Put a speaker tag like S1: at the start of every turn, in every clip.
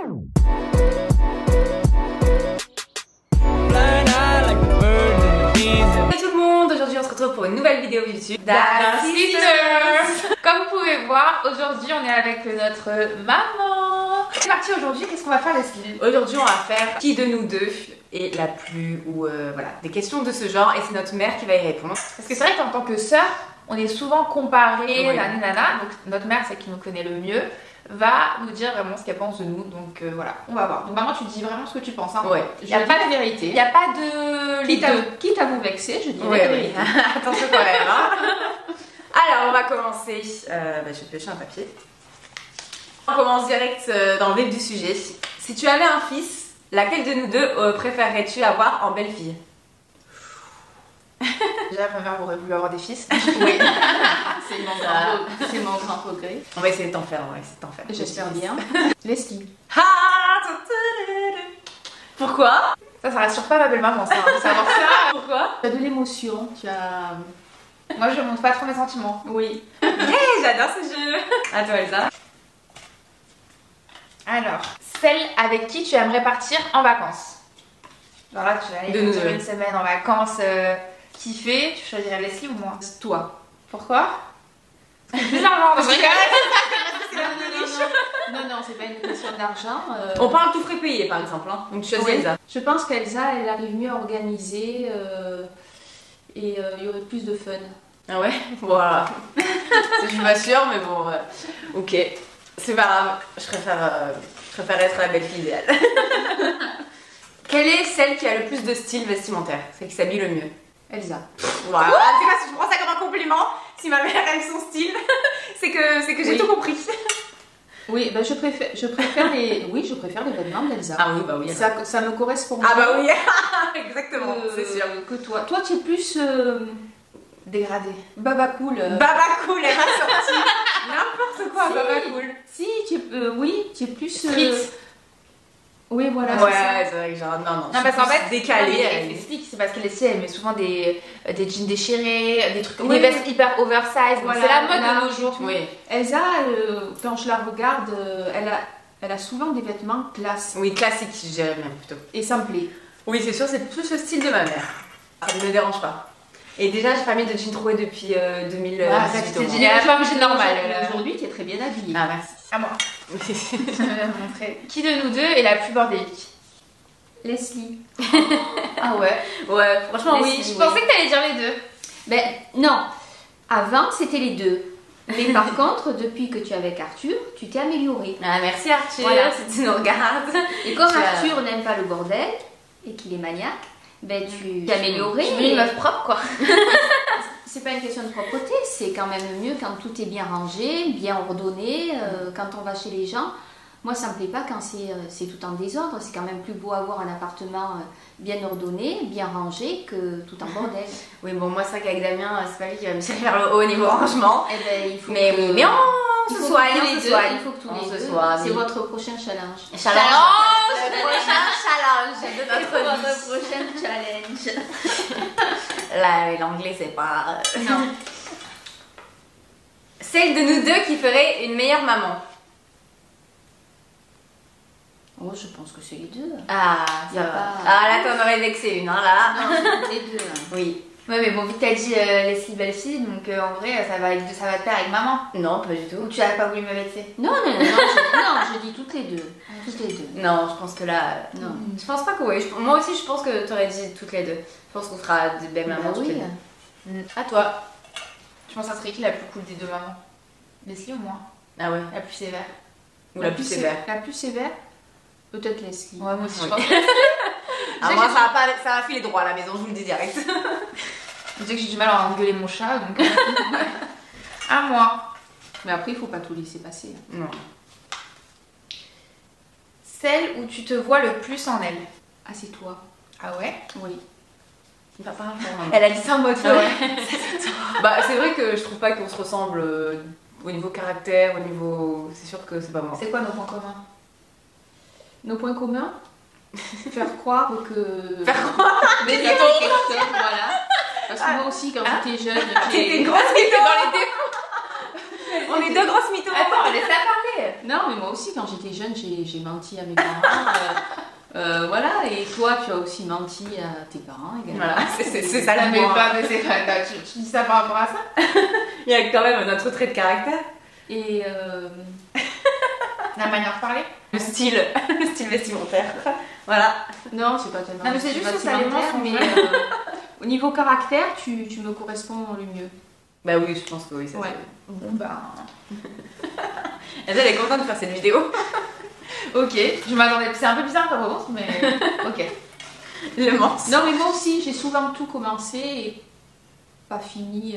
S1: tout le monde, aujourd'hui on se retrouve pour une nouvelle vidéo YouTube
S2: Dara Sisters. Comme vous pouvez voir, aujourd'hui on est avec notre maman. C'est parti aujourd'hui, qu'est-ce qu'on va faire Leslie?
S1: Aujourd'hui on va faire qui de nous deux est la plus ou voilà, des questions de ce genre et c'est notre mère qui va y répondre.
S2: Parce que c'est vrai qu'en tant que sœur, on est souvent comparés,
S1: Oui.
S2: nanana, donc notre mère, celle qui nous connaît le mieux, va nous dire vraiment ce qu'elle pense de nous, donc voilà, on va voir. Donc maman, tu dis vraiment ce que tu penses, hein.
S1: Ouais.
S2: Il n'y a pas de vérité. Il n'y a pas de...
S3: Quitte à vous vexer, je dirais
S1: Ouais,
S3: la
S1: ouais.
S3: vérité.
S1: Attention quand même, hein. Alors on va commencer, je vais pêcher un papier. On commence direct dans le vif du sujet. Si tu avais un fils, laquelle de nous deux préférerais-tu avoir en belle-fille?
S2: Déjà, ma mère aurait voulu avoir des fils.
S1: Oui.
S3: C'est mon grand regret.
S1: On va essayer de t'en faire, on va essayer de t'en faire.
S3: J'espère bien. Leslie.
S1: Pourquoi?
S2: Ça rassure pas ma belle-maman, ça, hein, de savoir ça.
S1: Pourquoi?
S3: Tu as de l'émotion, tu as...
S2: Moi, je montre pas trop mes sentiments.
S3: Oui.
S1: Hey, j'adore ce jeu. À toi Elsa.
S2: Alors, celle avec qui tu aimerais partir en vacances. Alors là, tu vas aller
S1: De nous
S2: partir
S1: deux.
S2: une semaine en vacances, kiffer. Tu choisirais Leslie ou moi?
S3: Toi.
S2: Pourquoi? Plus d'argent, je rigole.
S3: Non, c'est pas une question d'argent.
S1: On parle tout frais payé par exemple, hein. Donc tu choisis
S3: Oui.
S1: Elsa.
S3: Je pense qu'Elsa, elle arrive mieux à organiser et il y aurait plus de fun.
S1: Ah ouais? Voilà. Je suis pas sûre, mais bon, ok. C'est pas grave, je préfère être la belle-fille idéale. Quelle est celle qui a le plus de style vestimentaire? Celle qui s'habille le mieux?
S3: Elsa.
S1: Voilà. Tu sais quoi, si je prends ça comme un compliment, si ma mère aime son style, c'est que j'ai
S3: Oui.
S1: tout compris.
S3: Oui, ben je préfère les vêtements d'Elsa.
S1: Ah oui, bah oui.
S3: Ça me correspond.
S1: Ah bah oui, exactement, c'est sûr.
S3: Que toi. Toi, tu es plus
S2: Dégradé.
S3: baba cool.
S1: Baba cool, elle m'a sorti n'importe quoi,
S3: Si.
S1: baba cool.
S3: Si, oui, tu es plus...
S1: Street.
S3: Oui, voilà,
S1: Ouais,
S3: c'est ça.
S1: c'est vrai que genre, non,
S2: Non, parce qu'en fait,
S1: décalé.
S2: elle explique, c'est parce que Leslie, elle met souvent des jeans déchirés, des trucs,
S3: Oui.
S2: des vestes hyper oversize.
S3: Voilà,
S2: C'est la mode
S3: là,
S2: de nos jours.
S1: Oui,
S3: Elsa, quand je la regarde, elle a souvent des vêtements classe.
S1: oui, classique, je dirais même plutôt.
S3: Et ça me plaît.
S1: Oui, c'est sûr, c'est plus le style de ma mère. Ça ne me dérange pas. Et déjà, j'ai pas mis de jean troué depuis 2018.
S2: c'est génial. Elle a pas obligé de normal.
S3: Aujourd'hui, tu es très bien habillée.
S1: Ah, merci.
S2: À moi. Je vais vous montrer. Qui de nous deux est la plus bordélique?
S3: Leslie.
S2: Ah ouais.
S1: Ouais, franchement, oui.
S2: Je pensais que t'allais dire les deux.
S4: Ben non, avant c'était les deux. Mais par contre, depuis que tu es avec Arthur, tu t'es améliorée.
S1: Ah, merci Arthur,
S4: Voilà.
S1: si tu nous regardes.
S4: Et comme
S1: Tu as-
S4: Arthur n'aime pas le bordel et qu'il est maniaque, ben tu t'es améliorée.
S2: Je suis devenue une meuf propre, quoi.
S4: C'est pas une question de propreté, c'est quand même mieux quand tout est bien rangé, bien ordonné, quand on va chez les gens. Moi, ça me plaît pas quand c'est tout en désordre. C'est quand même plus beau avoir un appartement bien ordonné, bien rangé, que tout en bordel.
S1: Oui, bon, moi, c'est vrai qu'avec Damien, c'est pas lui qui va me tirer vers le haut au niveau rangement.
S4: Eh ben, il faut
S1: Mais
S4: que-
S1: oui, mais on
S4: il
S1: se
S4: faut
S1: soigne,
S4: que tous
S1: on
S4: les
S1: se
S4: deux-
S1: soigne.
S4: Il faut que tous
S1: On
S4: les
S1: se
S4: deux.
S1: soigne.
S4: C'est votre prochain challenge.
S1: Le prochain challenge de notre vie.
S4: prochain challenge.
S1: Là, l'anglais, c'est pas. Non. Celle de nous deux qui ferait une meilleure maman.
S4: Oh, je pense que c'est les deux.
S1: Ah,
S4: Y
S1: ça
S4: a
S1: va.
S4: pas-
S1: Ah, là, t'en aurais vexé une, hein, là.
S4: Non, c'est les deux. hein.
S1: Oui.
S2: Ouais, mais bon, vu que t'as dit Leslie belle-fille, donc en vrai, ça va te faire avec maman.
S1: Non, pas du tout.
S2: Ou tu avais pas voulu me vexer?
S4: Non, je dis toutes les deux. Toutes les deux.
S1: Non, je pense que là.
S4: Non.
S1: Je pense pas que oui. Moi aussi, je pense que t'aurais dit toutes les deux. Je pense qu'on fera des belles mamans
S4: Bah
S1: toutes les
S4: oui.
S1: deux. À toi.
S2: Tu penses que ça serait qui la plus cool des deux mamans? Leslie ou moi?
S1: Ah ouais.
S2: La plus sévère.
S1: Ou la plus sévère.
S3: La plus sévère, peut-être Leslie.
S2: Ouais, moi aussi,
S1: Oui.
S2: je pense.
S1: Ah, moi, ça va filer droit à la maison, je vous le dis direct.
S2: Je dis que j'ai du mal à engueuler mon chat, donc. À moi.
S3: Mais après, il faut pas tout laisser passer.
S1: Non.
S2: Celle où tu te vois le plus en elle.
S3: Ah, c'est toi.
S2: Ah ouais?
S3: Oui.
S1: Pas rapport, maman.
S2: Elle a dit ça en mode
S1: Ah ouais. Bah, c'est vrai que je trouve pas qu'on se ressemble au niveau caractère, au niveau. C'est sûr que c'est pas moi.
S2: C'est quoi nos points communs?
S3: Nos points communs, faire croire que...
S1: Faire croire
S3: Mais
S1: des
S3: ça fait
S1: défauts.
S3: quelque chose, voilà. Parce que moi aussi, quand j'étais jeune,
S1: T'es une grosse mytho. On est deux grosses mythos.
S2: Attends, laisse-la parler.
S4: Non, mais moi aussi, quand j'étais jeune, j'ai menti à mes parents. Voilà, et toi, tu as aussi menti à tes parents également.
S1: Voilà, c'est ça la
S2: Mais
S1: moi.
S2: pas, mais c'est pas. Tu dis ça par rapport à ça?
S1: Il y a quand même notre trait de caractère.
S4: Et
S2: La manière de parler?
S1: Le style vestimentaire. Voilà.
S4: non, c'est pas tellement.
S2: Non, mais c'est juste que ça les
S4: vestimentaire,
S2: mensonges.
S4: mais au niveau caractère, tu me corresponds le mieux.
S1: Bah oui, je pense que oui, ça
S4: Ouais.
S2: Bon, bah.
S1: Elle est contente de faire cette vidéo.
S2: Ok, je m'attendais. C'est un peu bizarre comme réponse, mais. Ok.
S1: Le mensonge.
S4: Non, mais moi aussi, j'ai souvent tout commencé et pas fini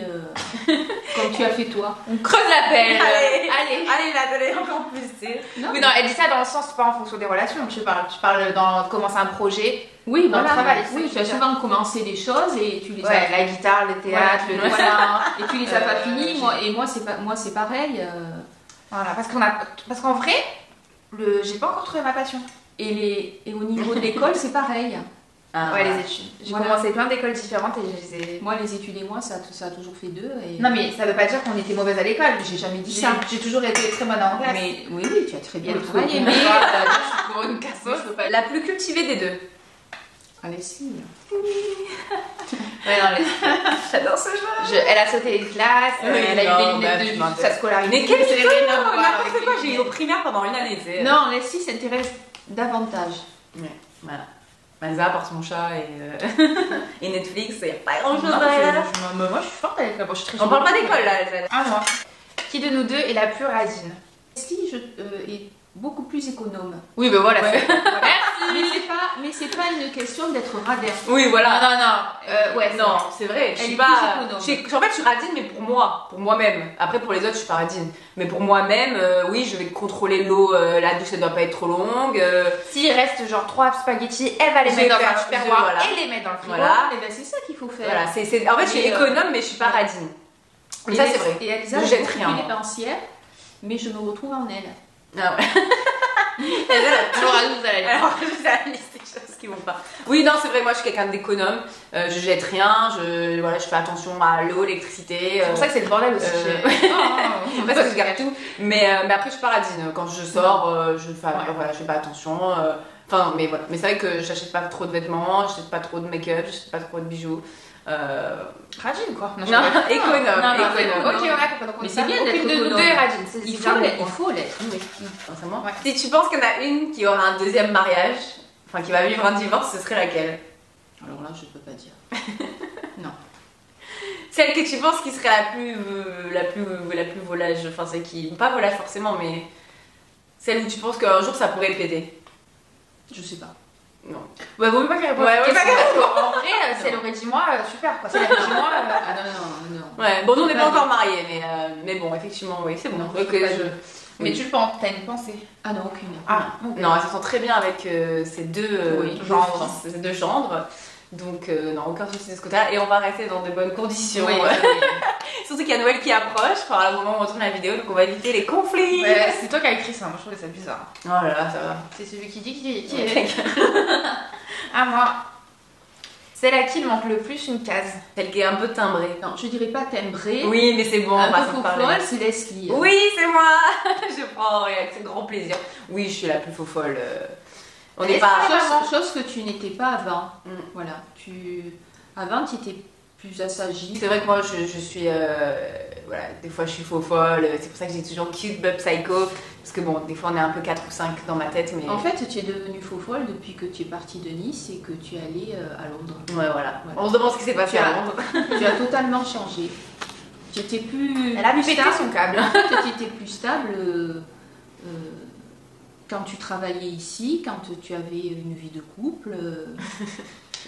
S4: comme tu as fait toi.
S2: On creuse la pelle.
S1: Allez, là, donnez encore plus, tu sais.
S4: Non,
S2: Oui, non, elle dit ça dans le sens, pas en fonction des relations que tu parles. Tu parles dans commencer un projet.
S4: oui,
S2: dans le
S4: voilà.
S2: travail,
S4: Oui,
S2: c'est
S4: tu
S2: ça
S4: as
S2: que je veux
S4: souvent commencé des choses et tu les as.
S2: Ouais, la guitare, le théâtre,
S4: Voilà,
S2: le
S4: voilà. Et tu les as pas finies.
S2: j'ai-
S4: Moi, c'est pareil.
S2: Voilà, parce qu'en vrai, j'ai pas encore trouvé ma passion.
S4: Et au niveau de l'école, c'est pareil.
S1: Ah,
S2: Ouais,
S1: voilà.
S2: les études. J'ai
S4: Voilà.
S2: commencé plein d'écoles différentes et je les ai.
S4: Moi, les études et moi, ça a toujours fait deux. Et...
S2: Non, mais ça veut pas dire qu'on était mauvaise à l'école.
S4: j'ai jamais dit
S2: J'ai
S4: ça.
S2: j'ai toujours été très bonne en classe.
S4: Mais oui, tu as très bien
S2: Oui,
S4: travaillé.
S2: oui,
S4: Mais
S2: oui.
S4: je suis pour une casseuse, je peux pas.
S1: La plus cultivée des deux.
S4: Allez, si.
S2: Ouais, non,
S1: J'adore ce jeu.
S2: elle a sauté les classes,
S1: Oui,
S2: elle a eu
S1: non,
S2: des
S1: bah,
S2: lunettes
S1: je
S2: de
S1: m'intéresse.
S2: sa scolarité.
S1: Mais quel
S2: C'est
S1: mytho,
S2: rien à voir
S1: n'importe
S2: avec
S1: quoi.
S2: les
S1: J'ai eu au primaire pendant une année, tu sais.
S4: Non, Leslie s'intéresse davantage.
S1: Ouais, voilà. Malza porte mon chat et Netflix, il n'y a pas grand chose
S2: Non,
S1: derrière.
S2: moi, je suis forte à l'école. Bon, je suis très
S1: On parle pas
S2: chouette.
S1: d'école là, Elsa.
S2: Ah, moi. Qui de nous deux est la plus radine?
S4: Leslie est beaucoup plus économe.
S2: Oui, ben voilà.
S1: Ouais.
S4: Mais c'est pas une question d'être radin.
S1: Oui,
S2: Non,
S1: voilà.
S2: non. Ouais,
S1: Non, c'est vrai. Je
S4: Elle
S1: suis
S4: est
S1: pas.
S4: plus économe.
S1: En fait, je suis radine, mais pour moi, pour moi-même. Après, pour les autres, je suis pas radine. Mais pour moi-même, oui, je vais contrôler l'eau. La douche, elle doit pas être trop longue.
S2: S'il reste genre 3 spaghettis, elle va les
S1: Je
S2: mettre
S1: vais
S2: dans un
S1: faire
S2: tupperware
S1: voilà.
S2: et les mettre dans le frigo.
S1: Voilà.
S4: Et ben c'est ça qu'il faut faire.
S1: Voilà, en fait, je suis
S4: Et,
S1: économe, mais je suis pas radine. Mais ça, c'est vrai.
S4: Et Elsa
S1: Je
S4: est
S1: jette
S4: beaucoup
S1: rien,
S4: plus
S1: moi.
S4: dépensière, mais je me retrouve en elle.
S1: Ah ouais.
S2: Alors, à nous, à la
S1: Alors, vous allez lister des choses qui vont pas. Oui, non, c'est vrai, moi je suis quelqu'un d'économe. Je jette rien, voilà, je fais attention à l'eau, l'électricité.
S2: C'est pour ça que c'est le bordel aussi.
S1: Parce que je garde tout. Mais après, je suis pas radine. Quand je sors, je fais voilà, je fais pas attention. Enfin, mais voilà. Mais c'est vrai que j'achète pas trop de vêtements, j'achète pas trop de make-up, j'achète pas trop de bijoux.
S2: Radine quoi.
S1: Non, économe.
S2: Ok, on a compris. Donc,
S4: Mais c'est bien d'être
S2: aucune de nous
S4: autonome.
S2: deux est radine.
S4: Il faut l'être.
S1: Oui, sincèrement.
S2: Ouais.
S1: Si tu penses qu'il y en a une qui aura un deuxième mariage, enfin qui va vivre un divorce, ce serait laquelle?
S4: Alors là, je peux pas dire.
S1: Celle que tu penses qui serait la plus volage, enfin celle qui, pas volage forcément, mais celle où tu penses qu'un jour ça pourrait péter.
S4: Je sais pas.
S1: Non.
S2: Bah, vaut mieux pas qu'elle réponde.
S1: Ouais,
S2: Parce
S1: ouais,
S2: qu'en vrai, si elle aurait dit moi, super quoi. Si elle avait dit moi,
S4: Ah non.
S1: Ouais, bon, nous on n'est
S4: Pas
S1: pas
S4: dit.
S1: encore mariés, mais bon, effectivement, oui, c'est bon.
S4: Non,
S1: Ok,
S4: je peux pas
S1: je-
S4: dire.
S2: mais
S1: oui.
S2: tu le penses, t'as une pensée.
S4: Ah non, aucune.
S2: Ah, ok.
S1: Non, elle s'entend très bien avec ces deux
S4: Oui,
S1: gendres. Ces deux gendres. Donc, non, aucun souci de ce côté-là. Et on va rester dans de bonnes conditions.
S4: Oui,
S1: Surtout qu'il y a Noël qui approche, enfin, au moment où on tourne la vidéo, donc on va éviter les conflits.
S2: Ouais, c'est toi qui as écrit ça, moi je trouvais ça bizarre.
S1: Oh là là, ça va.
S2: C'est celui qui dit qui est. Ah, moi. Celle à qui il manque le plus une case.
S1: Celle qui est un peu timbrée.
S4: Non, je dirais pas timbrée.
S1: Oui, mais c'est bon, on
S4: Un
S1: va
S4: peu
S1: s'en
S4: faux
S1: parler.
S4: folle, c'est Leslie.
S1: Oui, c'est moi. Je prends avec grand plaisir. Oui, je suis la plus faux folle. On n'est
S2: Est-ce
S1: pas.
S2: que-
S4: Chose que tu n'étais pas avant.
S1: Mm.
S4: Voilà. Avant, tu étais plus assagie.
S1: C'est vrai que moi, je suis. Voilà, des fois, je suis faux folle. C'est pour ça que j'ai toujours cute, but psycho. Parce que bon, des fois, on est un peu 4 ou 5 dans ma tête, mais.
S4: En fait, tu es devenue faux folle depuis que tu es partie de Nice et que tu es allée à Londres.
S1: Ouais, voilà.
S4: Voilà.
S1: On se demande ce qui s'est passé
S4: Tu
S1: à
S4: as-
S1: Londres.
S4: Tu as totalement changé. Tu étais plus.
S2: Elle a
S4: plus
S2: pété
S4: stable.
S2: son câble.
S4: En fait, tu étais plus stable quand tu travaillais ici, quand tu avais une vie de couple.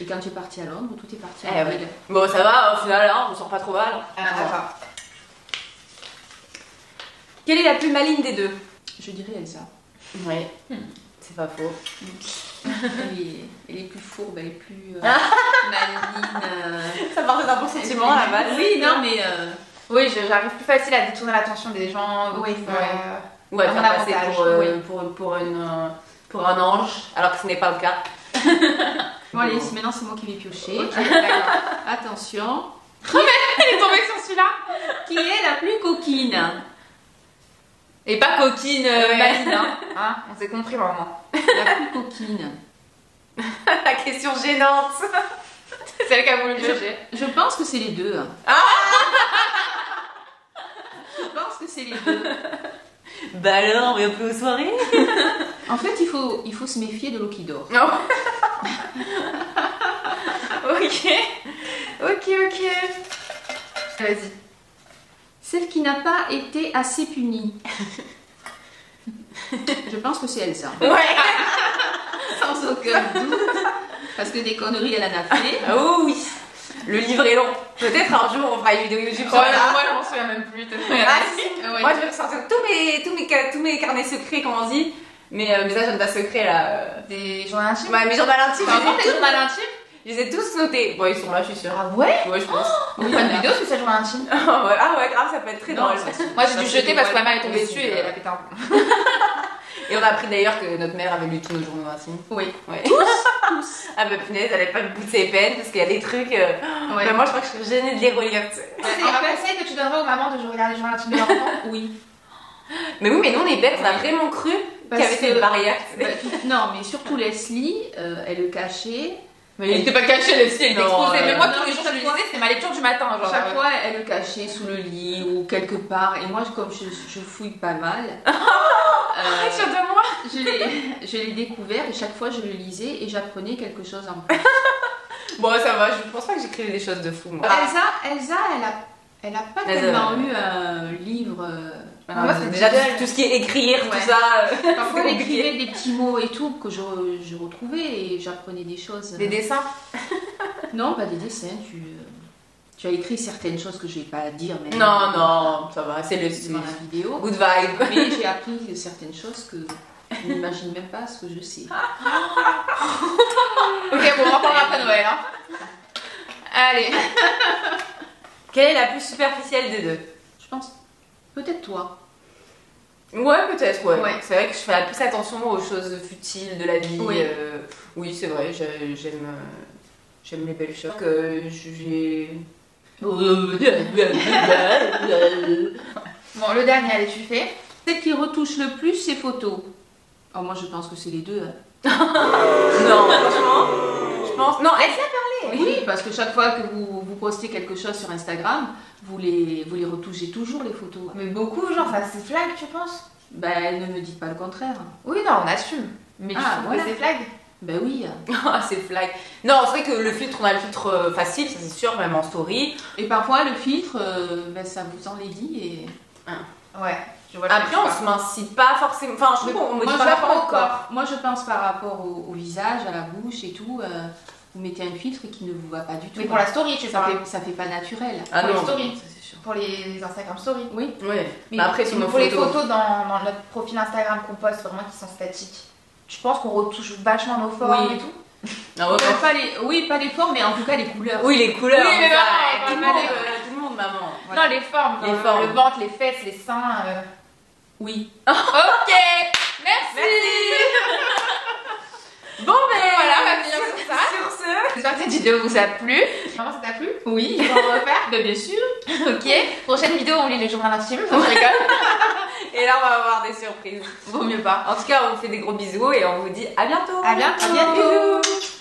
S4: Et quand tu es partie à Londres, tout est parti
S1: Eh
S4: en
S1: ouais.
S4: ville.
S1: Bon, ça va, au final, hein, on sort pas trop mal.
S2: Ah, d'accord.
S1: Quelle est la plus maligne des deux?
S4: Je dirais Elsa.
S1: Oui, c'est pas faux.
S4: Elle est plus fourbe, elle est plus maligne.
S1: Ça part d'un bon sentiment à la base.
S4: Oui, non, mais
S2: Oui, j'arrive plus facile à détourner l'attention des gens.
S4: Oui,
S1: Ouais,
S2: À mon
S1: faire passer
S2: avantage,
S1: pour un ange, alors que ce n'est pas le cas.
S4: bon, allez, maintenant c'est moi qui vais piocher.
S2: Ok, d'accord.
S4: Attention.
S2: Elle est tombée sur celui-là.
S4: Qui est la plus coquine?
S2: Et pas coquine maline, hein. On s'est compris vraiment.
S4: La plus coquine.
S1: La question gênante.
S2: C'est celle qui a voulu le juger.
S4: Je pense que c'est les deux. Je pense que c'est les deux.
S1: Bah alors, on vient plus aux soirées?
S4: En fait, il faut se méfier de l'eau qui dort.
S1: Non.
S2: Ok. Vas-y.
S4: Celle qui n'a pas été assez punie. Je pense que c'est Elsa.
S1: Ouais.
S4: Sans aucun doute. Parce que des conneries, elle en a fait.
S1: Oh oui. Le livre est long. Peut-être un jour on fera une vidéo YouTube sur
S2: Moi,
S1: ça.
S2: je m'en souviens même plus.
S1: Ah, si.
S4: Ouais.
S1: Moi je vais ressortir tous mes carnets secrets, comme on dit. Mes agendas secrets là.
S2: Des journaux intimes.
S1: Ouais, mes journaux intimes.
S2: T'as encore des journaux intimes?
S1: Je les ai tous notés. Bon, ils sont là, je suis sûre.
S2: Ah ouais?
S1: Ouais, je pense.
S2: On fait une vidéo sur ces journaux intimes.
S1: Ah ouais, grave, ça peut être très
S4: Non,
S1: drôle.
S2: Moi j'ai dû
S1: Ça,
S2: jeter parce que
S1: ouais.
S2: ma mère est tombée
S1: Oui,
S2: dessus et elle a pété un plomb.
S1: Et on a appris d'ailleurs que notre mère avait lu tous nos journaux intimes.
S4: Oui.
S1: Ouais. Tous. Ah bah punaise, elle avait pas le bout de ses peines parce qu'il y a des trucs. Bah, moi je crois que je suis gênée de les relire. Tu sais.
S2: C'est un conseil que tu donnerais aux mamans de regarder les journaux intimes de leurs enfants?
S4: Oui.
S1: Mais oui, mais nous on est bêtes, on a vraiment cru qu'il y avait cette barrière.
S4: Bah, non, mais surtout Leslie, elle le cachait.
S2: Mais il était pas caché, le ciel, il était
S1: Non,
S2: exposé. Mais moi,
S4: non,
S2: tous les
S4: mais
S2: jours, je
S4: chaque
S2: lui
S4: fois-
S2: disais, c'était ma lecture du matin. Genre,
S4: Chaque fois, elle le cachait sous le lit ou quelque part. Et moi, comme je fouille pas mal,
S2: Sur de moi.
S4: je l'ai découvert et chaque fois, je le lisais et j'apprenais quelque chose en plus.
S1: Bon, ça va, je pense pas que j'écrivais des choses de fou moi.
S4: Elsa, elle a pas
S1: Elsa,
S4: tellement
S1: ouais.
S4: eu un livre.
S1: Ah,
S2: moi,
S1: c'est
S2: c'est
S1: déjà
S2: déjà-
S1: tout ce qui est écrire,
S4: Ouais.
S1: tout ça.
S4: Parfois, elle écrivait des petits mots et tout que je retrouvais et j'apprenais des choses.
S2: Des dessins.
S4: Non, pas des dessins. Tu as écrit certaines choses que je vais pas dire maintenant.
S1: Non, ça va, c'est le
S4: Dans la vidéo.
S1: good vibe.
S4: Mais j'ai appris certaines choses que je n'imagine même pas ce que je sais.
S2: Ok, bon, on en parlera après Noël. Hein. Allez.
S1: Quelle est la plus superficielle des deux?
S4: Je pense. Peut-être toi.
S1: Ouais, peut-être, ouais.
S4: Ouais.
S1: C'est vrai que je fais plus attention aux choses futiles de la vie.
S4: Oui.
S1: Oui, c'est vrai, j'aime les belles choses. Que j'ai.
S2: Bon, le dernier, allez, tu fais.
S4: Celle qui retouche le plus ses photos. Oh, moi, je pense que c'est les deux. Hein.
S1: Non, franchement, je pense. Non, elle
S4: Oui, parce que chaque fois que vous postez quelque chose sur Instagram, vous les retouchez toujours, les photos.
S2: Mais beaucoup, genre, ça c'est flag, tu penses?
S4: Ben, ne me dites pas le contraire.
S2: Oui, non, on assume. Mais tu
S4: Ah,
S2: trouves
S4: voilà.
S2: que c'est flag?
S4: Ben oui.
S1: Ah, c'est flag. Non, c'est vrai que le filtre, on a le filtre facile, ça c'est sûr, même en story.
S4: Et parfois, le filtre, ben, ça vous enlaidit et...
S2: Ouais, je vois
S1: Après, on se mincit pas forcément. Enfin, je trouve qu'on me dit
S4: Moi,
S1: pas
S4: je
S1: rapport
S4: pense
S1: au corps.
S4: Moi, je pense par rapport au visage, à la bouche et tout, vous mettez un filtre qui ne vous va pas du tout.
S2: Mais pour la story, tu
S4: ça
S2: parles.
S4: ça fait pas naturel.
S1: Ah
S2: pour
S1: non,
S2: les stories.
S1: ça c'est sûr.
S2: Pour les Instagram stories.
S4: Oui.
S1: Ouais.
S2: Mais
S1: Mais après, sur nos
S2: pour les
S1: photos.
S2: photos dans notre profil Instagram qu'on poste vraiment qui sont statiques, je pense qu'on retouche vachement nos formes
S4: Oui.
S2: et tout.
S1: Ah ouais,
S4: Pas les formes, mais en tout cas les couleurs.
S1: oui, les couleurs.
S2: Oui, mais
S1: ça,
S2: maman,
S1: tout, le
S2: maman,
S1: monde, tout le monde, maman.
S4: Voilà.
S2: Non, les formes.
S1: Les
S2: genre
S1: formes.
S2: Le ventre, les fesses, les seins.
S4: Oui.
S2: Ok, merci.
S1: Bon, ben
S2: Voilà, on va finir sur ça.
S1: Sur ce.
S2: J'espère que cette vidéo vous a plu. Vraiment, ça t'a plu?
S4: Oui.
S2: On va refaire.
S4: Ben, bien sûr.
S2: Ok. Prochaine vidéo, on lit les journaux intimes. Je rigole.
S1: Et là, on va avoir des surprises.
S2: Vaut mieux pas.
S1: En tout cas, on vous fait des gros bisous et on vous dit à bientôt.
S2: À bientôt.
S4: À bientôt.
S1: Bisous.